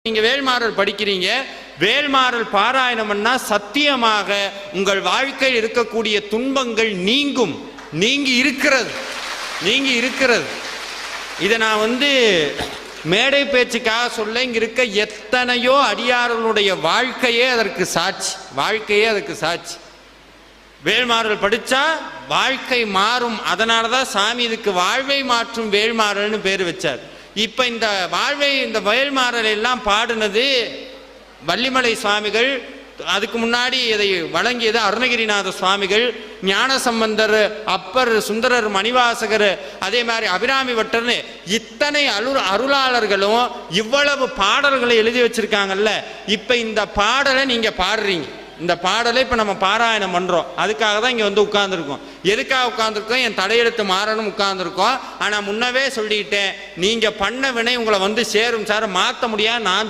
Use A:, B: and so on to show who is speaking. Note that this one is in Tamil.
A: நீங்க வேல்மாறல் படிக்கிறீங்க, வேல்மாறல் பாராயணம்னா சத்தியமாக உங்கள் வாழ்க்கையில் இருக்கக்கூடிய துன்பங்கள் நீங்கும். நீங்கி இருக்கிறது. இதை நான் மேடை பேச்சுக்காக சொல்ல, இங்க இருக்க எத்தனையோ அடியார்களுடைய வாழ்க்கையே அதற்கு சாட்சி. வேல்மாறல் படிச்சா வாழ்க்கை மாறும். அதனாலதான் சாமி இதுக்கு வாழ்வை மாற்றும் வேல்மாறல்னு பேர் வச்சார். இப்ப இந்த வேல்மாறல் எல்லாம் பாடுனது வள்ளிமலை சுவாமிகள், அதுக்கு முன்னாடி இதை வழங்கியது அருணகிரிநாத சுவாமிகள், ஞானசம்பந்தர், அப்பர், சுந்தரர், மணிவாசகர், அதே மாதிரி அபிராமி பட்டர்னு இத்தனை அருளாளர்களும் இவ்வளவு பாடல்களை எழுதி வச்சிருக்காங்கல்ல. இப்ப இந்த பாடலை நீங்க பாடுறீங்க. இந்த பாடலை இப்போ நம்ம பாராயணம் பண்ணுறோம். அதுக்காக தான் இங்கே உட்காந்துருக்கோம். எதுக்காக உட்காந்துருக்கோம்? என் தலையெழுத்து மாறணும் உட்காந்துருக்கோம். ஆனால் முன்னவே சொல்லிக்கிட்டேன், நீங்கள் பண்ண வினை உங்களை சேரும் சார், மாற்ற முடியாது. நான்